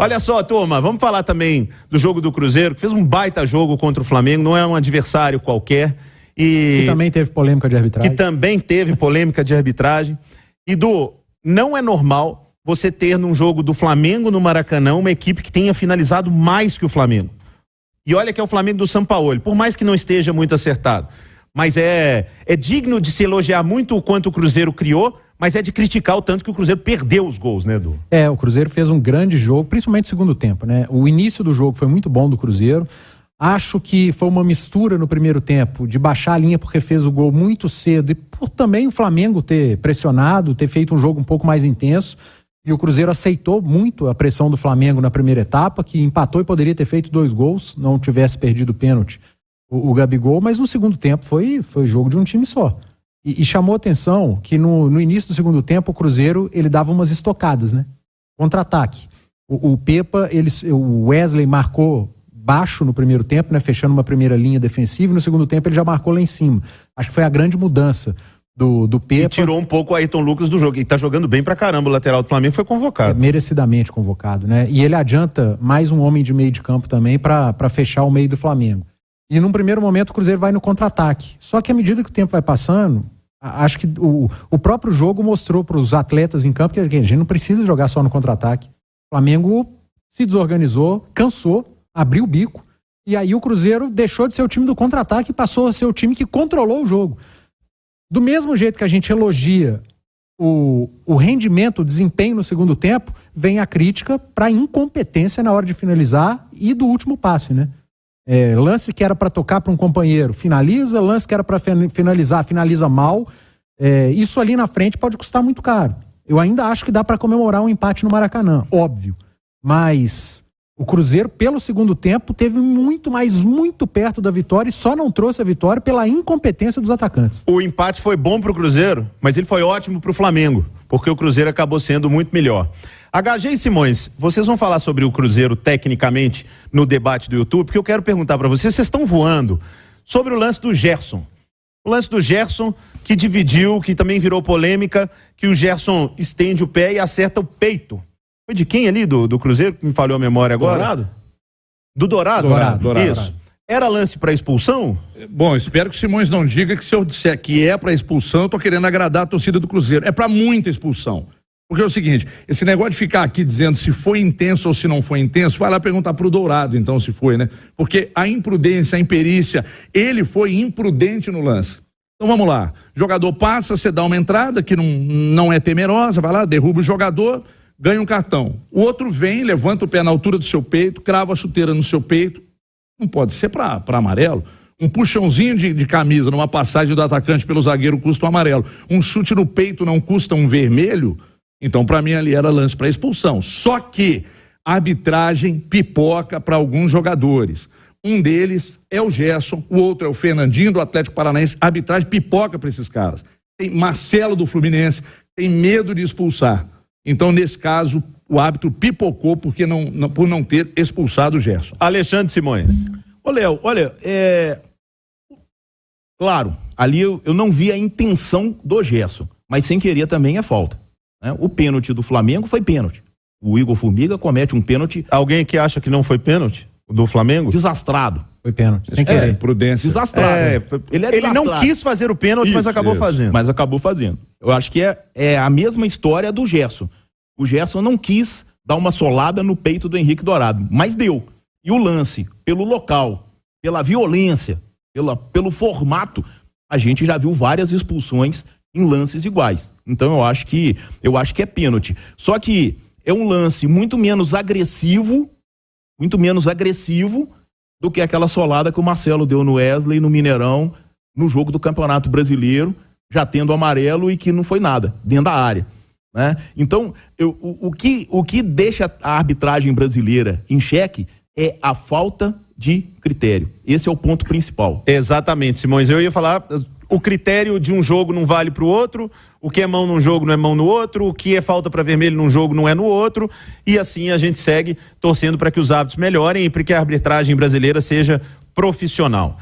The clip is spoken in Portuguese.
Olha só, turma, vamos falar também do jogo do Cruzeiro, que fez um baita jogo contra o Flamengo, não é um adversário qualquer. Que também teve polêmica de arbitragem. E não é normal você ter num jogo do Flamengo no Maracanã uma equipe que tenha finalizado mais que o Flamengo. E olha que é o Flamengo do Sampaoli, por mais que não esteja muito acertado. Mas é digno de se elogiar muito o quanto o Cruzeiro criou, mas é de criticar o tanto que o Cruzeiro perdeu os gols, né, Edu? O Cruzeiro fez um grande jogo, principalmente no segundo tempo, né? O início do jogo foi muito bom do Cruzeiro. Acho que foi uma mistura no primeiro tempo de baixar a linha porque fez o gol muito cedo e por também o Flamengo ter pressionado, ter feito um jogo um pouco mais intenso. E o Cruzeiro aceitou muito a pressão do Flamengo na primeira etapa, que empatou e poderia ter feito 2 gols, não tivesse perdido o pênalti o Gabigol, mas no segundo tempo foi jogo de um time só. E chamou atenção que no início do segundo tempo o Cruzeiro ele dava umas estocadas, né? Contra-ataque. O Pepa, o Wesley marcou baixo no primeiro tempo, né? Fechando uma primeira linha defensiva, e no segundo tempo ele já marcou lá em cima. Acho que foi a grande mudança do Pepa. E tirou um pouco o Ayrton Lucas do jogo, e tá jogando bem pra caramba, o lateral do Flamengo foi convocado. Merecidamente convocado, né? E ele adianta mais um homem de meio de campo também pra fechar o meio do Flamengo. E num primeiro momento o Cruzeiro vai no contra-ataque. Só que à medida que o tempo vai passando, acho que o próprio jogo mostrou para os atletas em campo que a gente não precisa jogar só no contra-ataque. O Flamengo se desorganizou, cansou, abriu o bico, e aí o Cruzeiro deixou de ser o time do contra-ataque e passou a ser o time que controlou o jogo. Do mesmo jeito que a gente elogia o rendimento, o desempenho no segundo tempo, vem a crítica para a incompetência na hora de finalizar e do último passe, né? Lance que era para tocar para um companheiro, finaliza, lance que era para finalizar, finaliza mal. Isso ali na frente pode custar muito caro. Eu ainda acho que dá para comemorar um empate no Maracanã, óbvio. Mas o Cruzeiro, pelo segundo tempo, teve muito perto da vitória e só não trouxe a vitória pela incompetência dos atacantes. O empate foi bom pro Cruzeiro, mas ele foi ótimo pro Flamengo, porque o Cruzeiro acabou sendo muito melhor. HG e Simões, vocês vão falar sobre o Cruzeiro tecnicamente no debate do YouTube, porque eu quero perguntar para vocês estão voando sobre o lance do Gerson. O lance do Gerson que dividiu, que também virou polêmica, que o Gerson estende o pé e acerta o peito. Foi de quem ali do Cruzeiro, que me falhou a memória agora? Dourado? Do Dourado? Dourado. Isso. Era lance para expulsão? Bom, espero que o Simões não diga que se eu disser que é para expulsão, eu tô querendo agradar a torcida do Cruzeiro. É para muita expulsão. Porque é o seguinte, esse negócio de ficar aqui dizendo se foi intenso ou se não foi intenso, vai lá perguntar pro Dourado, então, se foi, né? Porque a imprudência, a imperícia, ele foi imprudente no lance. Então vamos lá, jogador passa, você dá uma entrada que não é temerosa, vai lá, derruba o jogador, ganha um cartão. O outro vem, levanta o pé na altura do seu peito, crava a chuteira no seu peito, não pode ser para amarelo. Um puxãozinho de camisa numa passagem do atacante pelo zagueiro custa um amarelo. Um chute no peito não custa um vermelho. Então, para mim, ali era lance para expulsão. Só que a arbitragem pipoca para alguns jogadores. Um deles é o Gerson, o outro é o Fernandinho do Atlético Paranaense. A arbitragem pipoca para esses caras. Tem Marcelo do Fluminense, tem medo de expulsar. Então, nesse caso, o árbitro pipocou por não ter expulsado o Gerson. Alexandre Simões. Ô, Léo, olha, claro, ali eu não vi a intenção do Gerson, mas sem querer também é falta. O pênalti do Flamengo foi pênalti. O Igor Formiga comete um pênalti. Alguém que acha que não foi pênalti? Do Flamengo? Desastrado. Foi pênalti, sem querer. Prudência. Desastrado. Ele não quis fazer o pênalti, mas acabou fazendo. Mas acabou fazendo. Eu acho que é a mesma história do Gerson. O Gerson não quis dar uma solada no peito do Henrique Dourado, mas deu. E o lance, pelo local, pela violência, pelo formato, a gente já viu várias expulsões em lances iguais. Então eu acho que é pênalti. Só que é um lance muito menos agressivo do que aquela solada que o Marcelo deu no Wesley, no Mineirão, no jogo do Campeonato Brasileiro, já tendo amarelo e que não foi nada, dentro da área. Né? Então, o que deixa a arbitragem brasileira em xeque é a falta de critério. Esse é o ponto principal. Exatamente, Simões. Eu ia falar, o critério de um jogo não vale para o outro, o que é mão num jogo não é mão no outro, o que é falta para vermelho num jogo não é no outro, e assim a gente segue torcendo para que os árbitros melhorem e para que a arbitragem brasileira seja profissional.